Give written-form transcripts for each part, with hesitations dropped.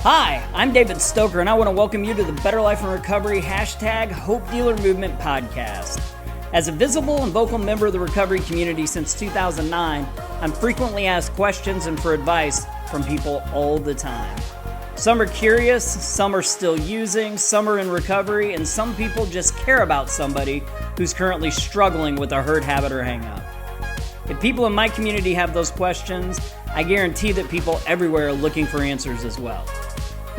Hi, I'm David Stoker, and I want to welcome you to the Better Life and Recovery #Hope Dealer Movement podcast. As a visible and vocal member of the recovery community since 2009, I'm frequently asked questions and for advice from people all the time. Some are curious, some are still using, some are in recovery, and some people just care about somebody who's currently struggling with a hurt habit or hang-up. If people in my community have those questions, I guarantee that people everywhere are looking for answers as well.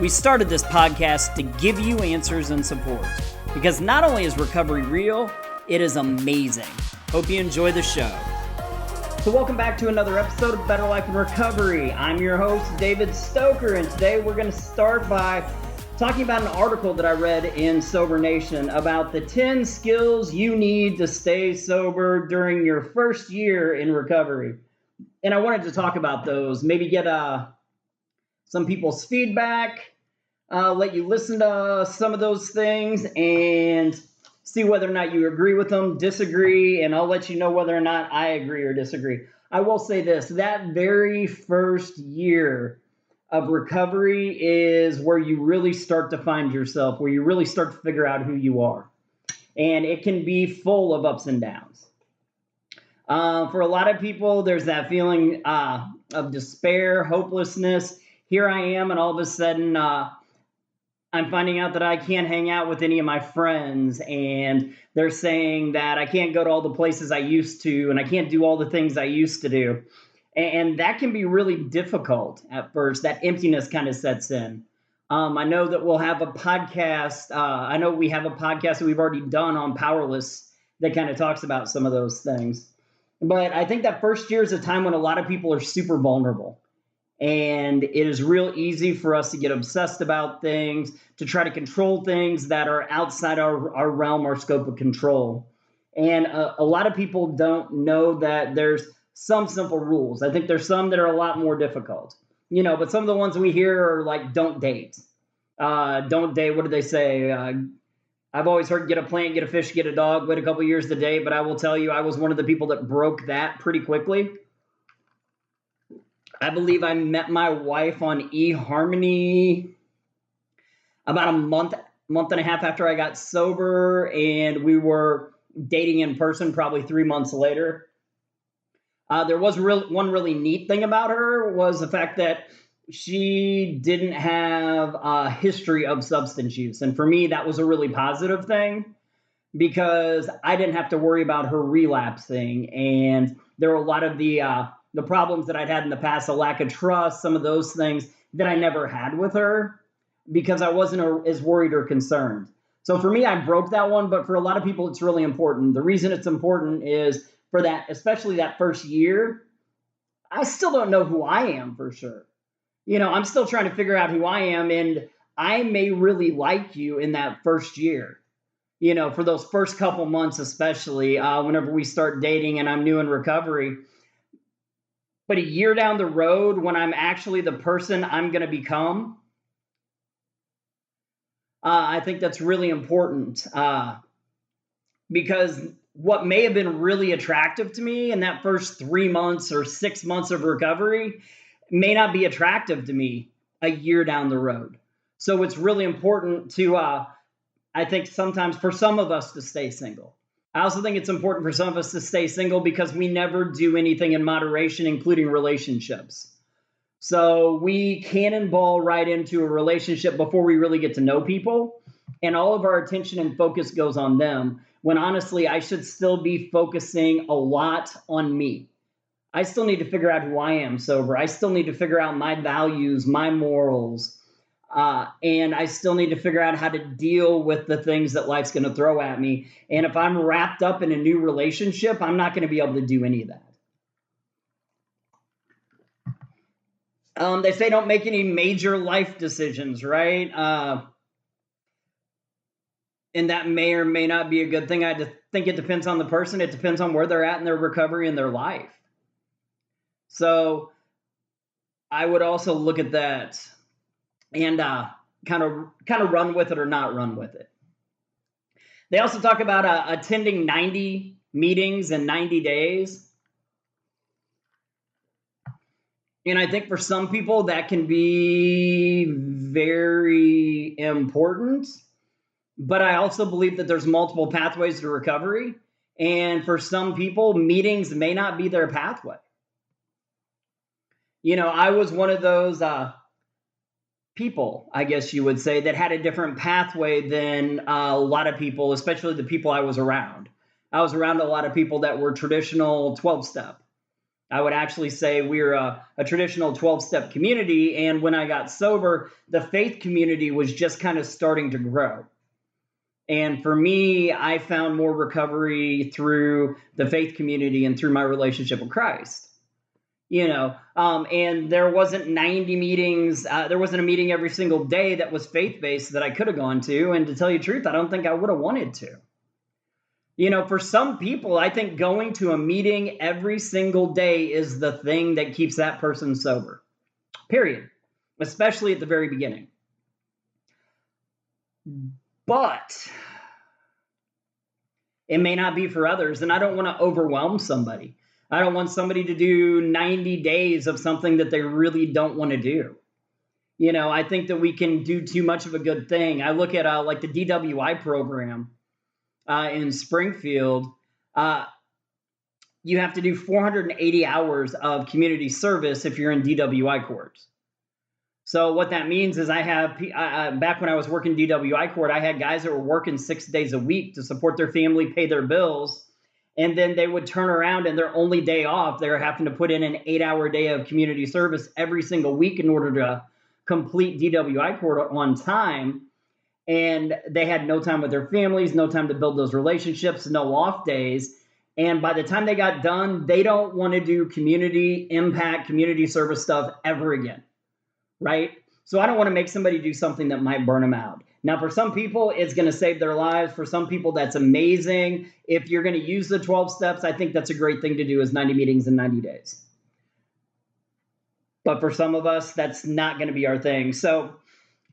We started this podcast to give you answers and support, because not only is recovery real, it is amazing. Hope you enjoy the show. So welcome back to another episode of Better Life and Recovery. I'm your host, David Stoker, and today we're going to start by talking about an article that I read in Sober Nation about the 10 skills you need to stay sober during your first year in recovery. And I wanted to talk about those, maybe get some people's feedback, let you listen to some of those things and see whether or not you agree with them, disagree, and I'll let you know whether or not I agree or disagree. I will say this, that very first year of recovery is where you really start to find yourself, where you really start to figure out who you are. And it can be full of ups and downs. For a lot of people, there's that feeling of despair, hopelessness. Here I am, and all of a sudden, I'm finding out that I can't hang out with any of my friends, and they're saying that I can't go to all the places I used to, and I can't do all the things I used to do. And that can be really difficult at first. That emptiness kind of sets in. I know that we'll have a podcast. I know we have a podcast that we've already done on powerless that kind of talks about some of those things. But I think that first year is a time when a lot of people are super vulnerable. And it is real easy for us to get obsessed about things, to try to control things that are outside our realm, our scope of control. And a lot of people don't know that there's some simple rules. I think there's some that are a lot more difficult, but some of the ones we hear are like, don't date. Don't date. What do they say? I've always heard get a plant, get a fish, get a dog, wait a couple years to date. But I will tell you, I was one of the people that broke that pretty quickly. I believe I met my wife on eHarmony about a month and a half after I got sober, and we were dating in person probably 3 months later. There was one really neat thing about her was the fact that she didn't have a history of substance use. And for me, that was a really positive thing because I didn't have to worry about her relapsing. And there were a lot of the problems that I'd had in the past, the lack of trust, some of those things that I never had with her because I wasn't as worried or concerned. So for me, I broke that one, but for a lot of people, it's really important. The reason it's important is for that, especially that first year, I still don't know who I am for sure. I'm still trying to figure out who I am, and I may really like you in that first year. For those first couple months, especially whenever we start dating and I'm new in recovery. But a year down the road, when I'm actually the person I'm going to become, I think that's really important because what may have been really attractive to me in that first 3 months or 6 months of recovery may not be attractive to me a year down the road. So it's really important to, I think sometimes for some of us to stay single. I also think it's important for some of us to stay single because we never do anything in moderation, including relationships. So we cannonball right into a relationship before we really get to know people, and all of our attention and focus goes on them, when honestly, I should still be focusing a lot on me. I still need to figure out who I am sober. I still need to figure out my values, my morals, and I still need to figure out how to deal with the things that life's going to throw at me. And if I'm wrapped up in a new relationship, I'm not going to be able to do any of that. They say don't make any major life decisions, right? And that may or may not be a good thing. I just think it depends on the person. It depends on where they're at in their recovery and their life. So I would also look at that and kind of run with it or not run with it. They also talk about attending 90 meetings in 90 days. And I think for some people that can be very important, but I also believe that there's multiple pathways to recovery. And for some people, meetings may not be their pathway. I was one of those people, I guess you would say, that had a different pathway than a lot of people, especially the people I was around. I was around a lot of people that were traditional 12-step. I would actually say we're a traditional 12-step community. And when I got sober, the faith community was just kind of starting to grow. And for me, I found more recovery through the faith community and through my relationship with Christ. And there wasn't 90 meetings. There wasn't a meeting every single day that was faith-based that I could have gone to. And to tell you the truth, I don't think I would have wanted to. For some people, I think going to a meeting every single day is the thing that keeps that person sober, period, especially at the very beginning. But it may not be for others, and I don't want to overwhelm somebody. I don't want somebody to do 90 days of something that they really don't want to do. I think that we can do too much of a good thing. I look at like the DWI program in Springfield. You have to do 480 hours of community service if you're in DWI courts. So what that means is I have, back when I was working DWI court, I had guys that were working 6 days a week to support their family, pay their bills. And then they would turn around and their only day off, they're having to put in an 8-hour day of community service every single week in order to complete DWI court on time. And they had no time with their families, no time to build those relationships, no off days. And by the time they got done, they don't want to do community impact, community service stuff ever again, right? So I don't want to make somebody do something that might burn them out. Now, for some people, it's going to save their lives. For some people, that's amazing. If you're going to use the 12 steps, I think that's a great thing to do, is 90 meetings in 90 days. But for some of us, that's not going to be our thing. So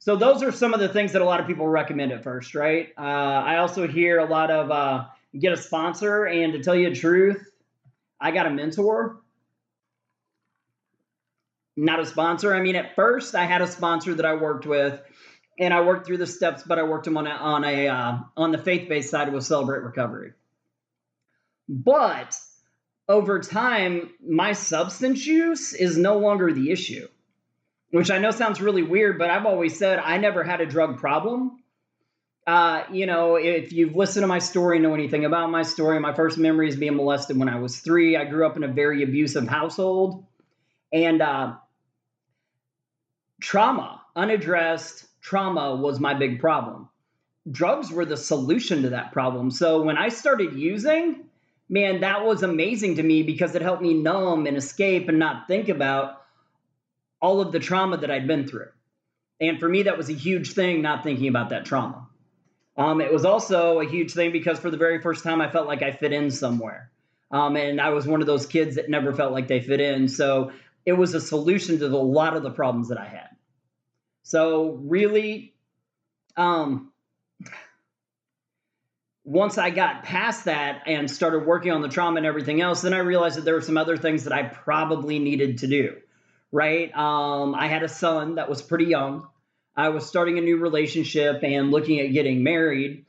those are some of the things that a lot of people recommend at first, right? I also hear a lot of get a sponsor. And to tell you the truth, I got a mentor, not a sponsor. I mean, at first, I had a sponsor that I worked with, and I worked through the steps, but I worked them on the faith-based side with Celebrate Recovery. But over time, my substance use is no longer the issue, which I know sounds really weird, but I've always said I never had a drug problem. If you've listened to my story, know anything about my story, my first memory is being molested when I was 3. I grew up in a very abusive household, and unaddressed trauma was my big problem. Drugs were the solution to that problem. So when I started using, man, that was amazing to me because it helped me numb and escape and not think about all of the trauma that I'd been through. And for me, that was a huge thing, not thinking about that trauma. It was also a huge thing because for the very first time, I felt like I fit in somewhere. And I was one of those kids that never felt like they fit in. So it was a solution to a lot of the problems that I had. So really, once I got past that and started working on the trauma and everything else, then I realized that there were some other things that I probably needed to do, right? I had a son that was pretty young. I was starting a new relationship and looking at getting married.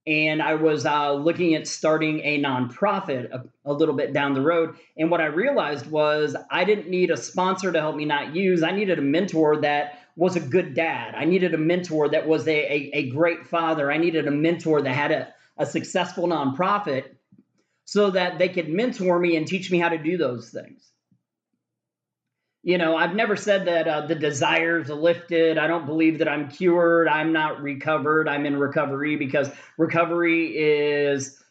And I was looking at starting a nonprofit a little bit down the road. And what I realized was I didn't need a sponsor to help me not use. I needed a mentor that was a good dad. I needed a mentor that was a great father. I needed a mentor that had a successful nonprofit so that they could mentor me and teach me how to do those things. I've never said that the desires are lifted. I don't believe that I'm cured. I'm not recovered. I'm in recovery because recovery is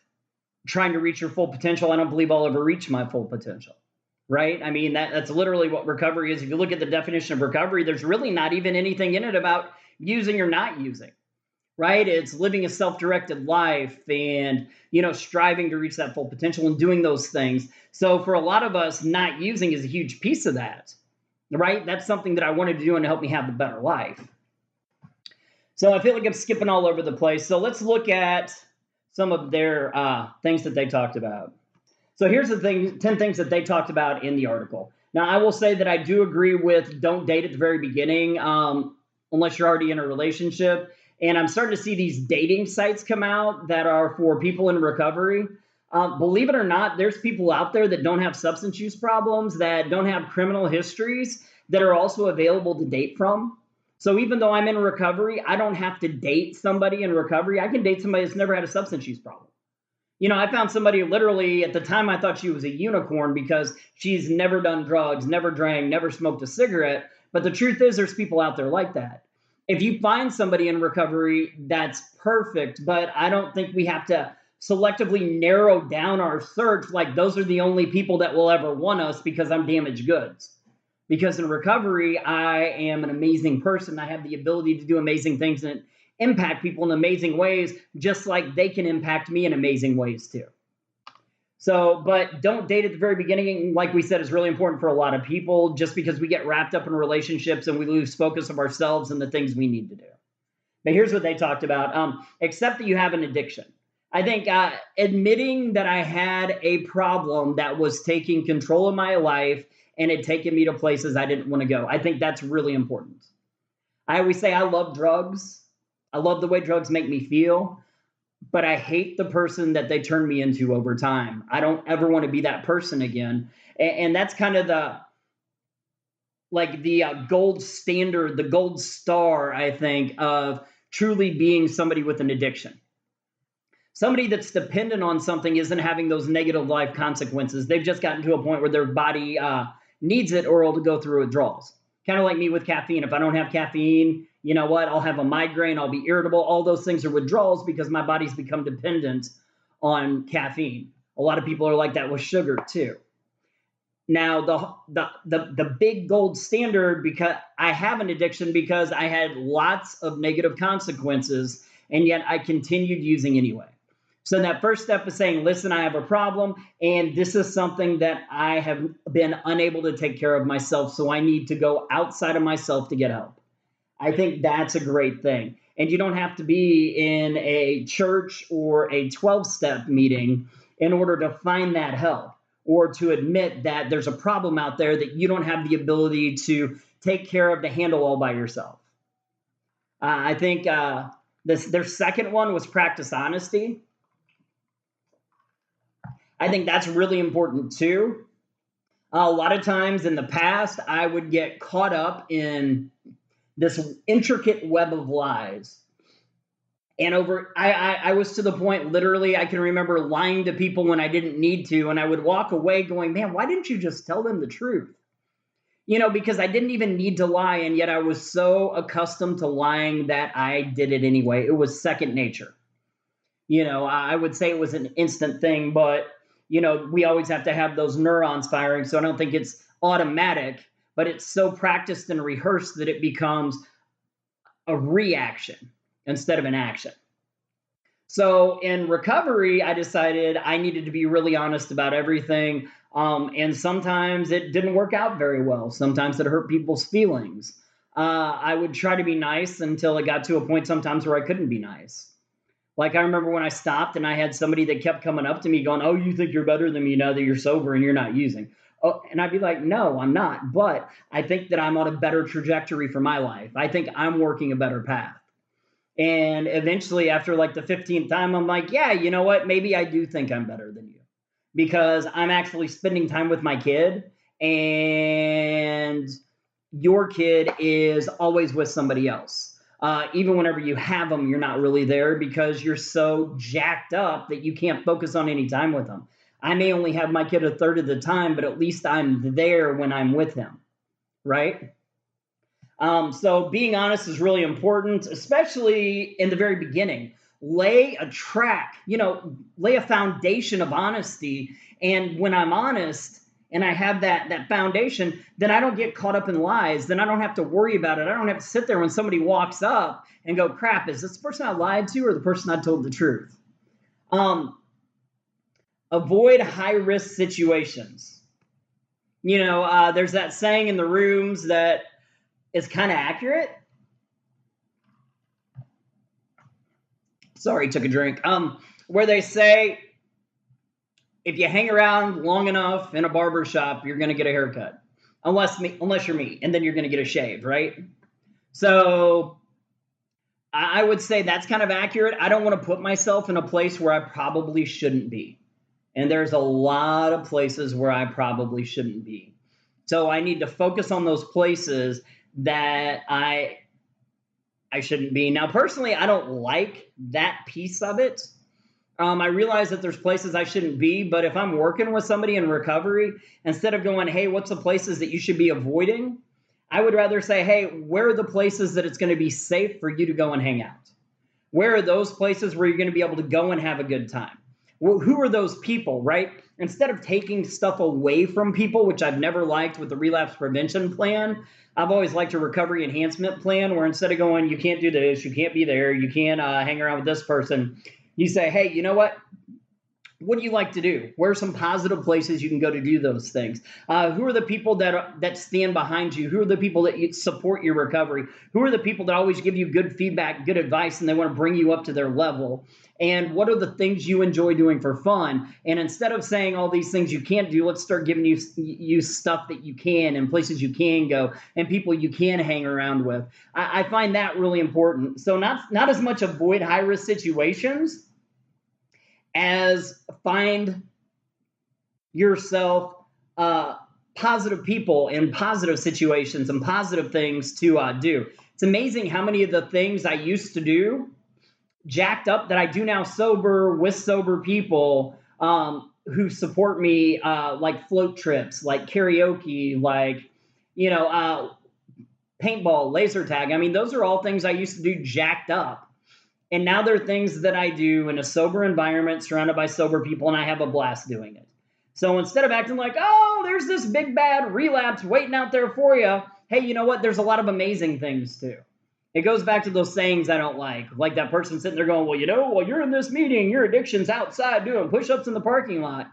trying to reach your full potential. I don't believe I'll ever reach my full potential, right? I mean, that's literally what recovery is. If you look at the definition of recovery, there's really not even anything in it about using or not using, right? It's living a self-directed life and, striving to reach that full potential and doing those things. So for a lot of us, not using is a huge piece of that. Right? That's something that I wanted to do and to help me have a better life. So I feel like I'm skipping all over the place. So let's look at some of their things that they talked about. So here's the 10 things that they talked about in the article. Now, I will say that I do agree with don't date at the very beginning. unless you're already in a relationship. And I'm starting to see these dating sites come out that are for people in recovery. Believe it or not, there's people out there that don't have substance use problems, that don't have criminal histories, that are also available to date from. So even though I'm in recovery, I don't have to date somebody in recovery. I can date somebody that's never had a substance use problem. I found somebody literally at the time I thought she was a unicorn because she's never done drugs, never drank, never smoked a cigarette. But the truth is, there's people out there like that. If you find somebody in recovery, that's perfect. But I don't think we have to selectively narrow down our search like those are the only people that will ever want us because I'm damaged goods. Because in recovery, I am an amazing person. I have the ability to do amazing things and impact people in amazing ways, just like they can impact me in amazing ways too. So, but don't date at the very beginning. Like we said, is really important for a lot of people just because we get wrapped up in relationships and we lose focus of ourselves and the things we need to do. But here's what they talked about. Accept that you have an addiction. I think admitting that I had a problem that was taking control of my life and had taken me to places I didn't want to go. I think that's really important. I always say I love drugs. I love the way drugs make me feel, but I hate the person that they turn me into over time. I don't ever want to be that person again. And that's kind of the gold standard, the gold star, I think, of truly being somebody with an addiction. Somebody that's dependent on something isn't having those negative life consequences. They've just gotten to a point where their body needs it or it'll go through withdrawals. Kind of like me with caffeine. If I don't have caffeine, you know what? I'll have a migraine. I'll be irritable. All those things are withdrawals because my body's become dependent on caffeine. A lot of people are like that with sugar too. Now, the big gold standard, because I have an addiction because I had lots of negative consequences, and yet I continued using anyway. So that first step is saying, listen, I have a problem, and this is something that I have been unable to take care of myself, so I need to go outside of myself to get help. I think that's a great thing. And you don't have to be in a church or a 12-step meeting in order to find that help or to admit that there's a problem out there that you don't have the ability to take care of, to handle all by yourself. I think their second one was practice honesty. I think that's really important too. A lot of times in the past, I would get caught up in this intricate web of lies. And I was to the point, literally, I can remember lying to people when I didn't need to. And I would walk away going, man, why didn't you just tell them the truth? Because I didn't even need to lie. And yet I was so accustomed to lying that I did it anyway. It was second nature. I would say it was an instant thing, but we always have to have those neurons firing. So I don't think it's automatic, but it's so practiced and rehearsed that it becomes a reaction instead of an action. So in recovery, I decided I needed to be really honest about everything. And sometimes it didn't work out very well. Sometimes it hurt people's feelings. I would try to be nice until it got to a point sometimes where I couldn't be nice. Like I remember when I stopped and I had somebody that kept coming up to me going, oh, you think you're better than me now that you're sober and you're not using. Oh, and I'd be like, no, I'm not. But I think that I'm on a better trajectory for my life. I think I'm working a better path. And eventually after like the 15th time, I'm like, yeah, you know what? Maybe I do think I'm better than you because I'm actually spending time with my kid and your kid is always with somebody else. Even whenever you have them, you're not really there because you're so jacked up that you can't focus on any time with them. I may only have my kid a third of the time, but at least I'm there when I'm with him, right? So being honest is really important, especially in the very beginning. Lay a track, lay a foundation of honesty. And when I'm honest, and I have that foundation, then I don't get caught up in lies. Then I don't have to worry about it. I don't have to sit there when somebody walks up and go, crap, is this the person I lied to or the person I told the truth? Avoid high-risk situations. There's that saying in the rooms that is kind of accurate. Sorry, took a drink. Where they say, if you hang around long enough in a barber shop, you're going to get a haircut. Unless you're me, and then you're going to get a shave, right? So I would say that's kind of accurate. I don't want to put myself in a place where I probably shouldn't be. And there's a lot of places where I probably shouldn't be. So I need to focus on those places that I shouldn't be. Now, personally, I don't like that piece of it. I realize that there's places I shouldn't be, but if I'm working with somebody in recovery, instead of going, hey, what's the places that you should be avoiding? I would rather say, hey, where are the places that it's going to be safe for you to go and hang out? Where are those places where you're going to be able to go and have a good time? Well, who are those people, right? Instead of taking stuff away from people, which I've never liked with the relapse prevention plan, I've always liked a recovery enhancement plan where instead of going, you can't do this, you can't be there, you can't hang around with this person, you say, hey, you know what do you like to do? Where are some positive places you can go to do those things? Who are the people that stand behind you? Who are the people that support your recovery? Who are the people that always give you good feedback, good advice, and they want to bring you up to their level? And what are the things you enjoy doing for fun? And instead of saying all these things you can't do, let's start giving you stuff that you can and places you can go and people you can hang around with. I find that really important. So not as much avoid high risk situations as find yourself positive people in positive situations and positive things to do. It's amazing how many of the things I used to do jacked up that I do now sober with sober people who support me, like float trips, like karaoke, like, paintball, laser tag. I mean, those are all things I used to do jacked up. And now there are things that I do in a sober environment surrounded by sober people, and I have a blast doing it. So instead of acting like, oh, there's this big bad relapse waiting out there for you, hey, you know what? There's a lot of amazing things too. It goes back to those sayings I don't like that person sitting there going, well, while you're in this meeting, your addiction's outside doing push-ups in the parking lot.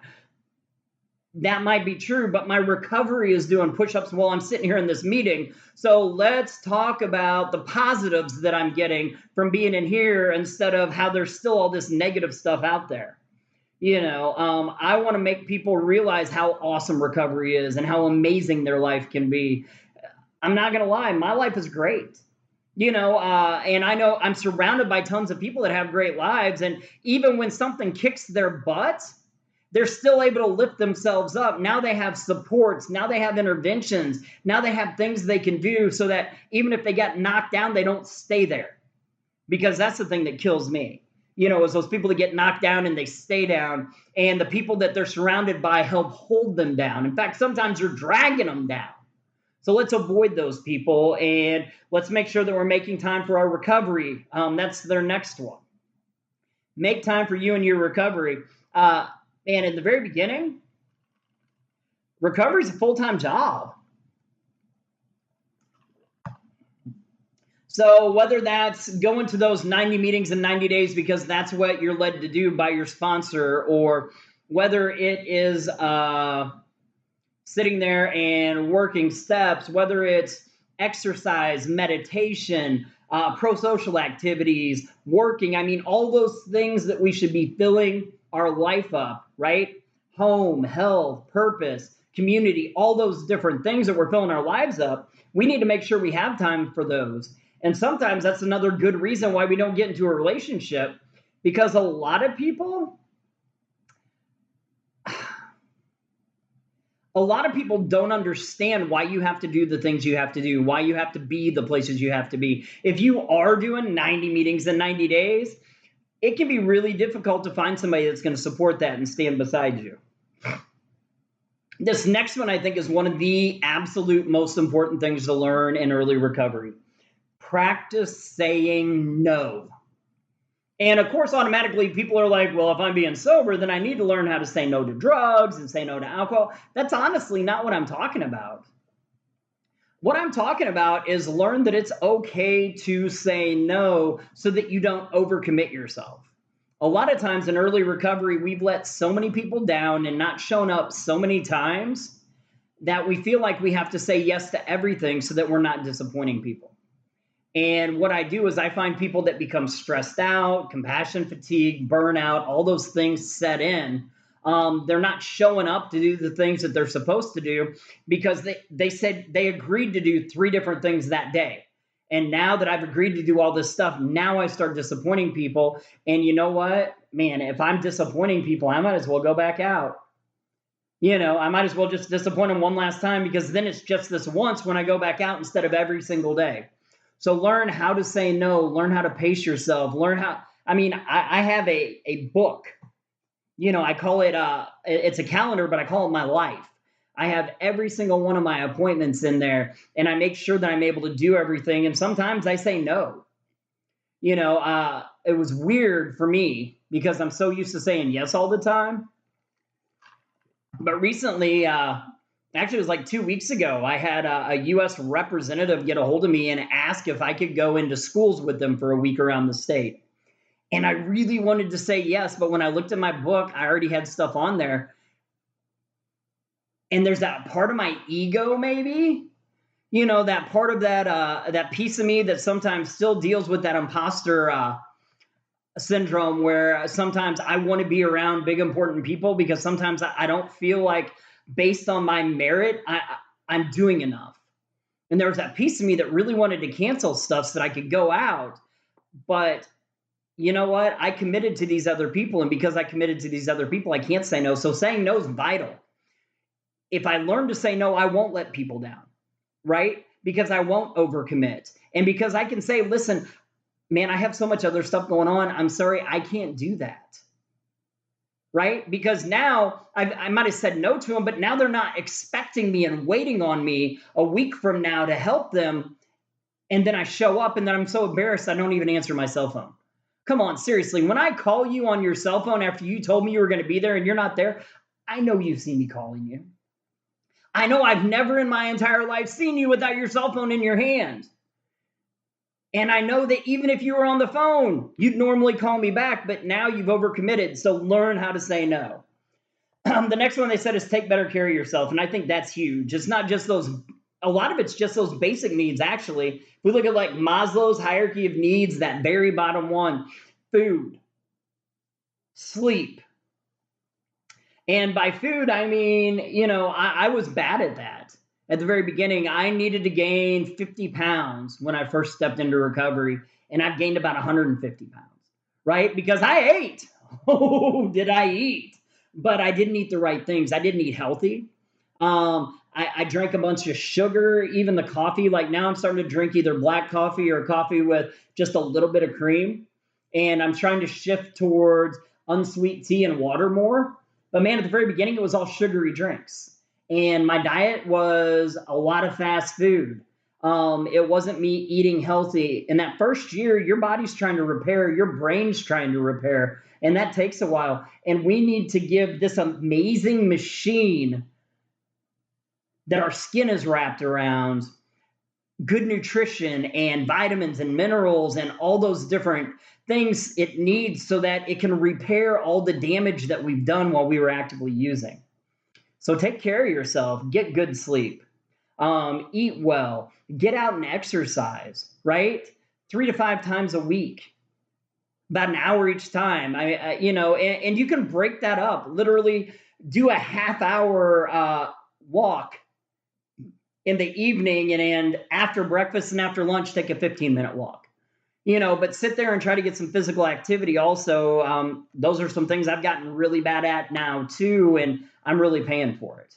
That might be true, but my recovery is doing push-ups while I'm sitting here in this meeting. So let's talk about the positives that I'm getting from being in here instead of how there's still all this negative stuff out there. I want to make people realize how awesome recovery is and how amazing their life can be. I'm not going to lie, my life is great. And I know I'm surrounded by tons of people that have great lives. And even when something kicks their butt, they're still able to lift themselves up. Now they have supports. Now they have interventions. Now they have things they can do so that even if they get knocked down, they don't stay there. Because that's the thing that kills me, is those people that get knocked down and they stay down, and the people that they're surrounded by help hold them down. In fact, sometimes they're dragging them down. So let's avoid those people, and let's make sure that we're making time for our recovery. That's their next one. Make time for you and your recovery. And in the very beginning, recovery is a full-time job. So whether that's going to those 90 meetings in 90 days because that's what you're led to do by your sponsor, or whether it is sitting there and working steps, whether it's exercise, meditation, pro-social activities, working, I mean, all those things that we should be filling our life up, right? Home, health, purpose, community, all those different things that we're filling our lives up. We need to make sure we have time for those. And sometimes that's another good reason why we don't get into a relationship, because a lot of people don't understand why you have to do the things you have to do, why you have to be the places you have to be. If you are doing 90 meetings in 90 days, it can be really difficult to find somebody that's going to support that and stand beside you. This next one, I think, is one of the absolute most important things to learn in early recovery. Practice saying no. And of course, automatically people are like, well, if I'm being sober, then I need to learn how to say no to drugs and say no to alcohol. That's honestly not what I'm talking about. What I'm talking about is learn that it's okay to say no so that you don't overcommit yourself. A lot of times in early recovery, we've let so many people down and not shown up so many times that we feel like we have to say yes to everything so that we're not disappointing people. And what I do is I find people that become stressed out, compassion fatigue, burnout, all those things set in. They're not showing up to do the things that they're supposed to do because they said they agreed to do 3 different things that day. And now that I've agreed to do all this stuff, now I start disappointing people. And you know what, man, if I'm disappointing people, I might as well go back out. I might as well just disappoint them one last time, because then it's just this once when I go back out instead of every single day. So learn how to say no, learn how to pace yourself, learn how. I have a book. I call it, it's a calendar, but I call it my life. I have every single one of my appointments in there, and I make sure that I'm able to do everything. And sometimes I say no. It was weird for me because I'm so used to saying yes all the time. But recently, actually, it was like 2 weeks ago, I had a U.S. representative get a hold of me and ask if I could go into schools with them for a week around the state. And I really wanted to say yes, but when I looked at my book, I already had stuff on there. And there's that part of my ego, maybe, that part of that piece of me that sometimes still deals with that imposter syndrome, where sometimes I want to be around big, important people because sometimes I don't feel like, based on my merit, I'm doing enough. And there was that piece of me that really wanted to cancel stuff so that I could go out. But you know what? I committed to these other people. And because I committed to these other people, I can't say no. So saying no is vital. If I learn to say no, I won't let people down, right? Because I won't overcommit. And because I can say, listen, man, I have so much other stuff going on. I'm sorry, I can't do that. Right? Because now I might have said no to them, but now they're not expecting me and waiting on me a week from now to help them. And then I show up and then I'm so embarrassed I don't even answer my cell phone. Come on, seriously. When I call you on your cell phone after you told me you were going to be there and you're not there, I know you've seen me calling you. I know I've never in my entire life seen you without your cell phone in your hand. And I know that even if you were on the phone, you'd normally call me back, but now you've overcommitted. So learn how to say no. The next one they said is take better care of yourself. And I think that's huge. It's not just those, a lot of it's just those basic needs, actually. If we look at like Maslow's hierarchy of needs, that very bottom one, food, sleep. And by food, I mean, I was bad at that. At the very beginning, I needed to gain 50 pounds when I first stepped into recovery, and I've gained about 150 pounds, right? Because I ate. Oh, did I eat? But I didn't eat the right things. I didn't eat healthy. I drank a bunch of sugar, even the coffee. Like now I'm starting to drink either black coffee or coffee with just a little bit of cream. And I'm trying to shift towards unsweet tea and water more. But man, at the very beginning, it was all sugary drinks. And my diet was a lot of fast food. It wasn't me eating healthy. In that first year, your body's trying to repair, your brain's trying to repair, and that takes a while. And we need to give this amazing machine that our skin is wrapped around good nutrition and vitamins and minerals and all those different things it needs so that it can repair all the damage that we've done while we were actively using. So take care of yourself, get good sleep, eat well, get out and exercise, right? 3 to 5 times a week, about an hour each time. And you can break that up. Literally do a half hour walk in the evening, and after breakfast and after lunch, take a 15-minute walk. But sit there and try to get some physical activity also. Those are some things I've gotten really bad at now too, and I'm really paying for it.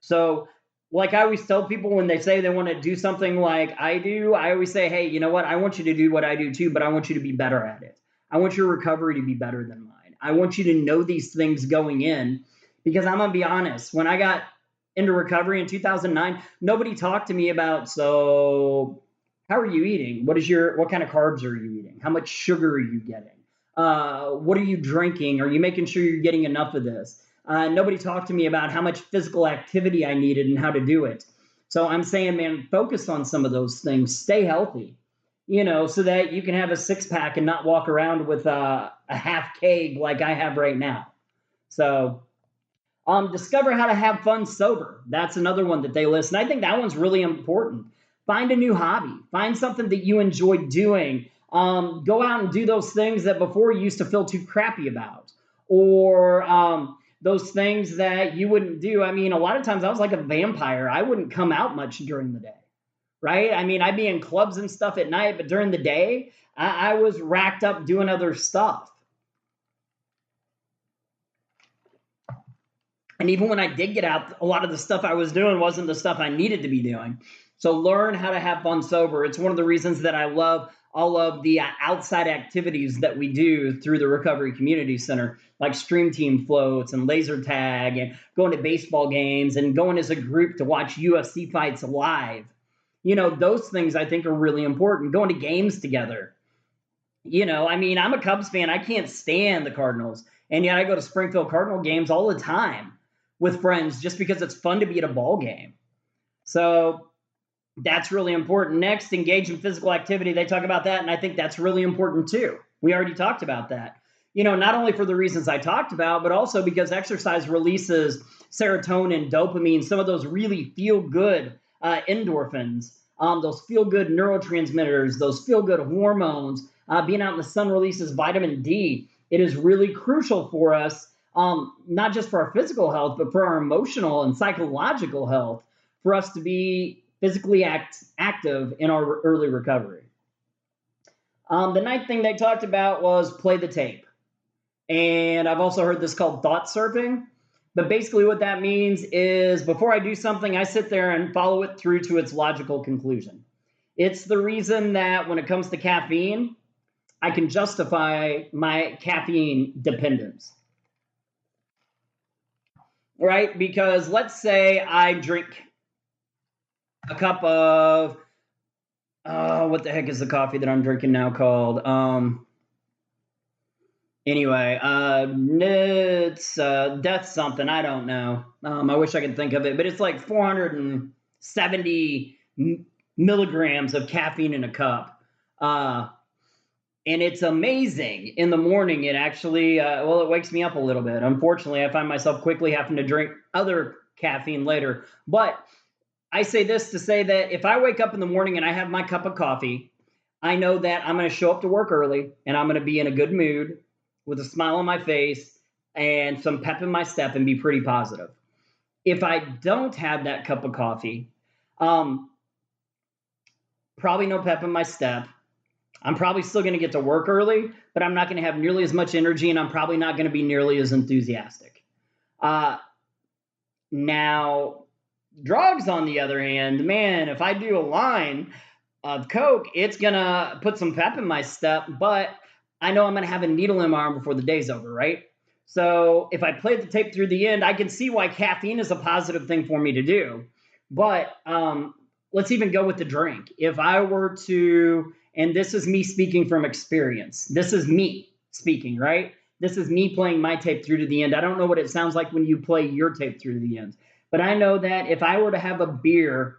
So like I always tell people when they say they want to do something like I do, I always say, hey, you know what? I want you to do what I do too, but I want you to be better at it. I want your recovery to be better than mine. I want you to know these things going in, because I'm going to be honest, when I got into recovery in 2009, nobody talked to me about, so how are you eating? What kind of carbs are you eating? How much sugar are you getting? What are you drinking? Are you making sure you're getting enough of this? Nobody talked to me about how much physical activity I needed and how to do it. So I'm saying, man, focus on some of those things. Stay healthy, so that you can have a 6-pack and not walk around with a half keg like I have right now. So discover how to have fun sober. That's another one that they list. And I think that one's really important. Find a new hobby. Find something that you enjoy doing. Go out and do those things that before you used to feel too crappy about. Or those things that you wouldn't do. I mean, a lot of times I was like a vampire. I wouldn't come out much during the day. right? I mean, I'd be in clubs and stuff at night, but during the day, I was racked up doing other stuff. And even when I did get out, a lot of the stuff I was doing wasn't the stuff I needed to be doing. So learn how to have fun sober. It's one of the reasons that I love all of the outside activities that we do through the Recovery Community Center, like stream team floats and laser tag and going to baseball games and going as a group to watch UFC fights live. Those things I think are really important. Going to games together. I mean, I'm a Cubs fan. I can't stand the Cardinals. And yet I go to Springfield Cardinal games all the time with friends just because it's fun to be at a ball game. So that's really important. Next, engage in physical activity. They talk about that, and I think that's really important too. We already talked about that. Not only for the reasons I talked about, but also because exercise releases serotonin, dopamine, some of those really feel-good endorphins, those feel-good neurotransmitters, those feel-good hormones. Being out in the sun releases vitamin D. It is really crucial for us, not just for our physical health, but for our emotional and psychological health, for us to be physically active in our early recovery. The ninth thing they talked about was play the tape. And I've also heard this called thought surfing. But basically what that means is before I do something, I sit there and follow it through to its logical conclusion. It's the reason that when it comes to caffeine, I can justify my caffeine dependence. Right? Because let's say I drink a cup of, what the heck is the coffee that I'm drinking now called? Anyway, it's death something. I don't know. I wish I could think of it, but it's like 470 milligrams of caffeine in a cup. And it's amazing. In the morning, it actually, it wakes me up a little bit. Unfortunately, I find myself quickly having to drink other caffeine later. But I say this to say that if I wake up in the morning and I have my cup of coffee, I know that I'm going to show up to work early and I'm going to be in a good mood with a smile on my face and some pep in my step and be pretty positive. If I don't have that cup of coffee, probably no pep in my step. I'm probably still going to get to work early, but I'm not going to have nearly as much energy and I'm probably not going to be nearly as enthusiastic. Now, drugs, on the other hand, man, if I do a line of Coke, it's going to put some pep in my step, but I know I'm going to have a needle in my arm before the day's over, right? So if I play the tape through the end, I can see why caffeine is a positive thing for me to do. But let's even go with the drink. If I were to, and this is me speaking from experience, this is me speaking, right? This is me playing my tape through to the end. I don't know what it sounds like when you play your tape through to the end. But I know that if I were to have a beer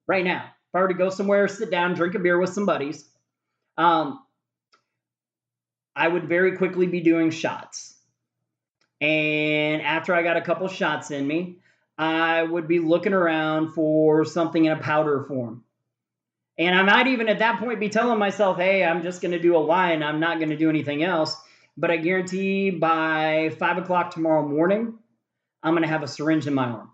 right now, if I were to go somewhere, sit down, drink a beer with some buddies, I would very quickly be doing shots. And after I got a couple shots in me, I would be looking around for something in a powder form. And I might even at that point be telling myself, hey, I'm just going to do a line. I'm not going to do anything else. But I guarantee by 5 o'clock tomorrow morning, I'm going to have a syringe in my arm.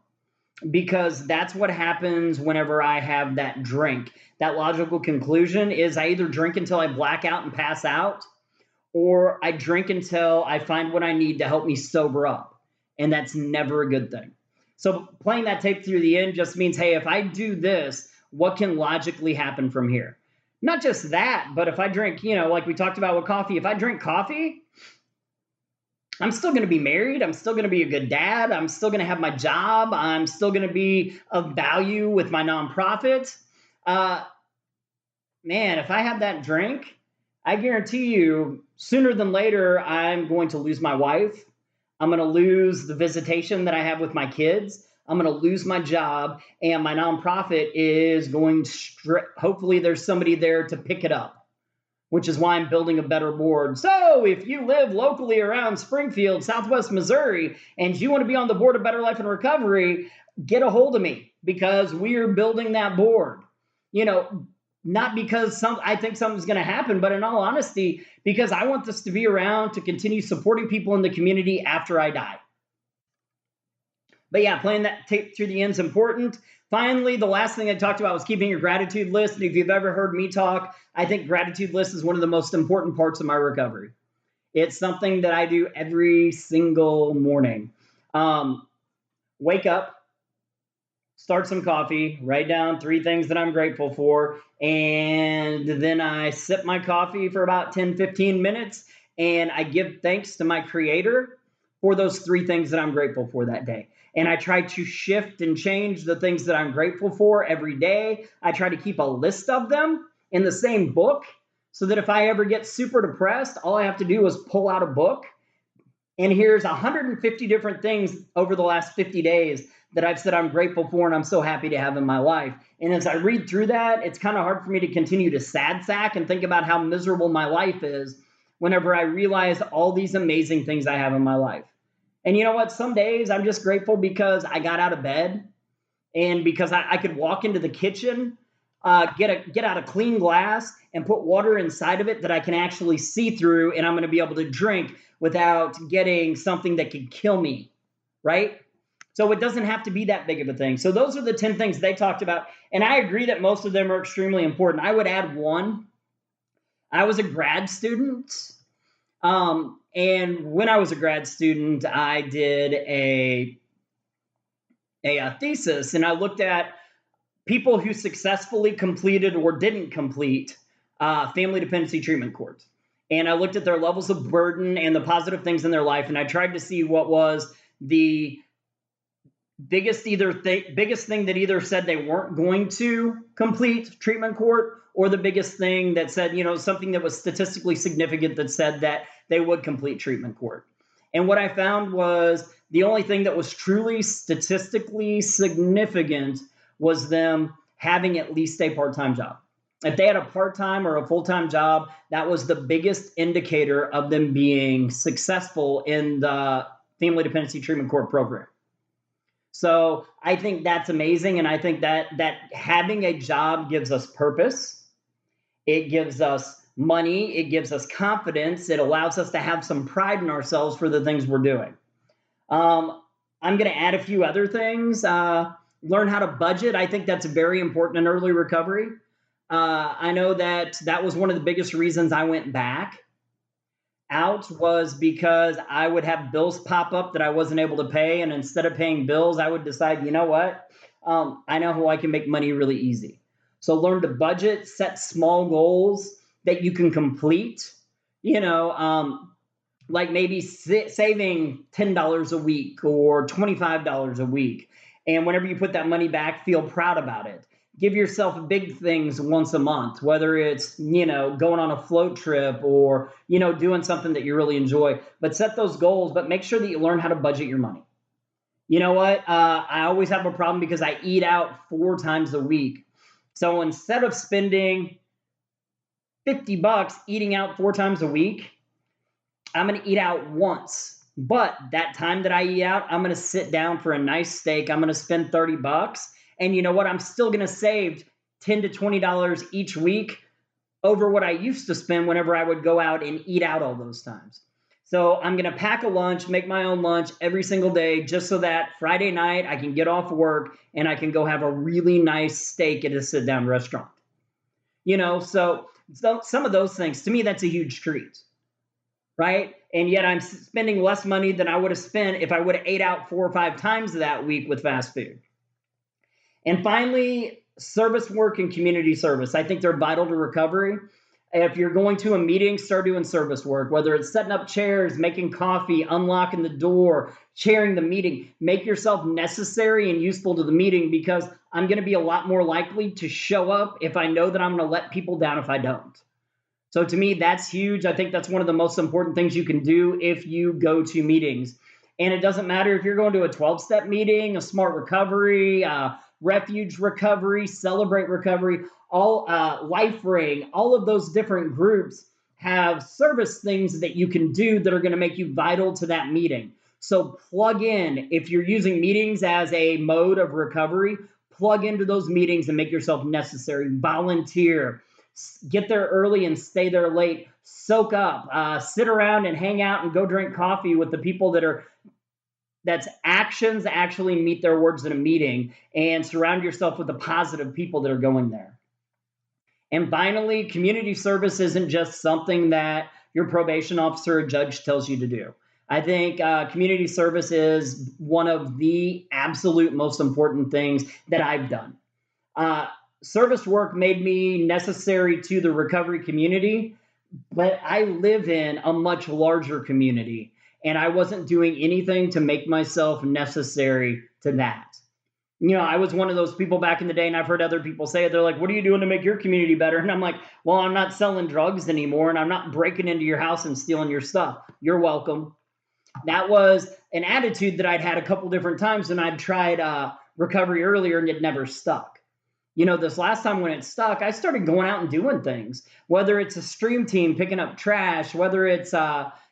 Because that's what happens whenever I have that drink. That logical conclusion is I either drink until I black out and pass out, or I drink until I find what I need to help me sober up. And that's never a good thing. So playing that tape through the end just means, hey, if I do this, what can logically happen from here? Not just that, but if I drink, like we talked about with coffee, if I drink coffee, I'm still going to be married. I'm still going to be a good dad. I'm still going to have my job. I'm still going to be of value with my nonprofit. Man, if I have that drink, I guarantee you sooner than later, I'm going to lose my wife. I'm going to lose the visitation that I have with my kids. I'm going to lose my job, and my nonprofit is going to, hopefully there's somebody there to pick it up, which is why I'm building a better board. So if you live locally around Springfield, Southwest Missouri, and you want to be on the board of Better Life and Recovery, get a hold of me because we are building that board. Not because I think something's going to happen, but in all honesty, because I want this to be around to continue supporting people in the community after I die. But yeah, playing that tape through the end is important. Finally, the last thing I talked about was keeping your gratitude list. And if you've ever heard me talk, I think gratitude list is one of the most important parts of my recovery. It's something that I do every single morning. Wake up, start some coffee, write down 3 things that I'm grateful for, and then I sip my coffee for about 10, 15 minutes, and I give thanks to my creator for those 3 things that I'm grateful for that day. And I try to shift and change the things that I'm grateful for every day. I try to keep a list of them in the same book so that if I ever get super depressed, all I have to do is pull out a book. And here's 150 different things over the last 50 days that I've said I'm grateful for and I'm so happy to have in my life. And as I read through that, it's kind of hard for me to continue to sad sack and think about how miserable my life is whenever I realize all these amazing things I have in my life. And you know what? Some days I'm just grateful because I got out of bed and because I could walk into the kitchen, get out a clean glass and put water inside of it that I can actually see through, and I'm going to be able to drink without getting something that could kill me, right? So it doesn't have to be that big of a thing. So those are the 10 things they talked about, and I agree that most of them are extremely important. I would add one. I was a grad student. And when I was a grad student, I did a thesis, and I looked at people who successfully completed or didn't complete family dependency treatment courts. And I looked at their levels of burden and the positive things in their life, and I tried to see what was the biggest thing that either said they weren't going to complete treatment court, or the biggest thing that said, something that was statistically significant that said that they would complete treatment court. And what I found was the only thing that was truly statistically significant was them having at least a part-time job. If they had a part-time or a full-time job, that was the biggest indicator of them being successful in the family dependency treatment court program. So I think that's amazing. And I think that having a job gives us purpose. It gives us money. It gives us confidence. It allows us to have some pride in ourselves for the things we're doing. I'm going to add a few other things. Learn how to budget. I think that's very important in early recovery. I know that was one of the biggest reasons I went back out, was because I would have bills pop up that I wasn't able to pay. And instead of paying bills, I would decide, you know what? I know how I can make money really easy. So learn to budget, set small goals that you can complete, like maybe saving $10 a week or $25 a week. And whenever you put that money back, feel proud about it. Give yourself big things once a month, whether it's, going on a float trip or, doing something that you really enjoy. But set those goals, but make sure that you learn how to budget your money. You know what? I always have a problem because I eat out 4 times a week. So instead of spending $50 eating out 4 times a week, I'm going to eat out once. But that time that I eat out, I'm going to sit down for a nice steak. I'm going to spend $30. And you know what? I'm still going to save $10 to $20 each week over what I used to spend whenever I would go out and eat out all those times. So I'm going to pack a lunch, make my own lunch every single day, just so that Friday night I can get off work and I can go have a really nice steak at a sit-down restaurant. So some of those things, to me, that's a huge treat, right? And yet I'm spending less money than I would have spent if I would have ate out 4 or 5 times that week with fast food. And finally, service work and community service. I think they're vital to recovery. If you're going to a meeting, start doing service work, whether it's setting up chairs, making coffee, unlocking the door, chairing the meeting. Make yourself necessary and useful to the meeting, because I'm going to be a lot more likely to show up if I know that I'm going to let people down if I don't. So to me, that's huge. I think that's one of the most important things you can do if you go to meetings. And it doesn't matter if you're going to a 12-step meeting, a smart recovery, refuge recovery, celebrate recovery, all life ring, all of those different groups have service things that you can do that are going to make you vital to that meeting. So plug in. If you're using meetings as a mode of recovery, plug into those meetings and make yourself necessary. Volunteer. Get there early and stay there late. Soak up. Sit around and hang out and go drink coffee with the people that are that's actions actually meet their words in a meeting, and surround yourself with the positive people that are going there. And finally, community service isn't just something that your probation officer or judge tells you to do. I think community service is one of the absolute most important things that I've done. Uh, Service work made me necessary to the recovery community, but I live in a much larger community, and I wasn't doing anything to make myself necessary to that. I was one of those people back in the day, and I've heard other people say it. They're like, "What are you doing to make your community better?" And I'm like, "Well, I'm not selling drugs anymore, and I'm not breaking into your house and stealing your stuff. You're welcome." That was an attitude that I'd had a couple different times, and I'd tried recovery earlier, and it never stuck. This last time when it stuck, I started going out and doing things, whether it's a stream team picking up trash, whether it's,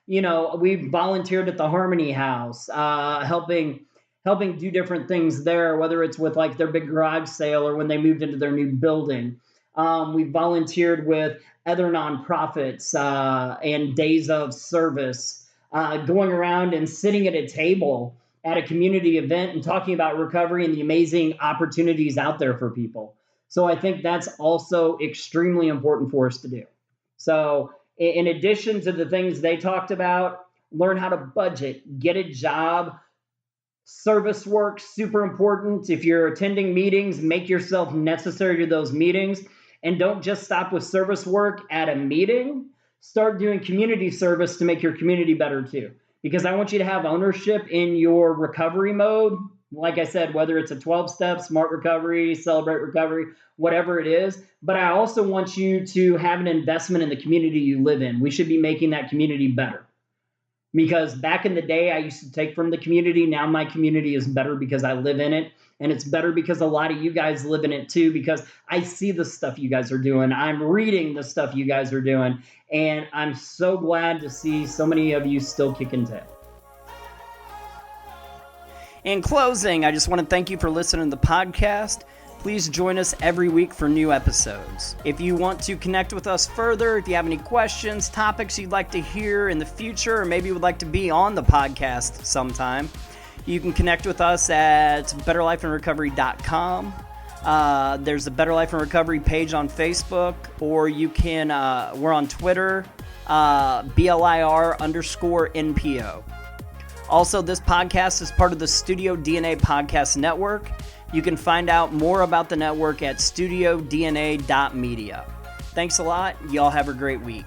we volunteered at the Harmony House, helping do different things there, whether it's with like their big garage sale or when they moved into their new building. We volunteered with other nonprofits and days of service, going around and sitting at a table at a community event and talking about recovery and the amazing opportunities out there for people. So I think that's also extremely important for us to do. So in addition to the things they talked about, learn how to budget, get a job. Service work, super important. If you're attending meetings, make yourself necessary to those meetings. And don't just stop with service work at a meeting. Start doing community service to make your community better too. Because I want you to have ownership in your recovery mode. Like I said, whether it's a 12-step, smart recovery, celebrate recovery, whatever it is. But I also want you to have an investment in the community you live in. We should be making that community better. Because back in the day, I used to take from the community. Now my community is better because I live in it. And it's better because a lot of you guys live in it too, because I see the stuff you guys are doing. I'm reading the stuff you guys are doing. And I'm so glad to see so many of you still kicking tail. In closing, I just want to thank you for listening to the podcast. Please join us every week for new episodes. If you want to connect with us further, if you have any questions, topics you'd like to hear in the future, or maybe would like to be on the podcast sometime, you can connect with us at betterlifeandrecovery.com. There's a Better Life and Recovery page on Facebook, or you can, we're on Twitter, BLIR_NPO. Also, this podcast is part of the Studio DNA Podcast Network. You can find out more about the network at studiodna.media. Thanks a lot. Y'all have a great week.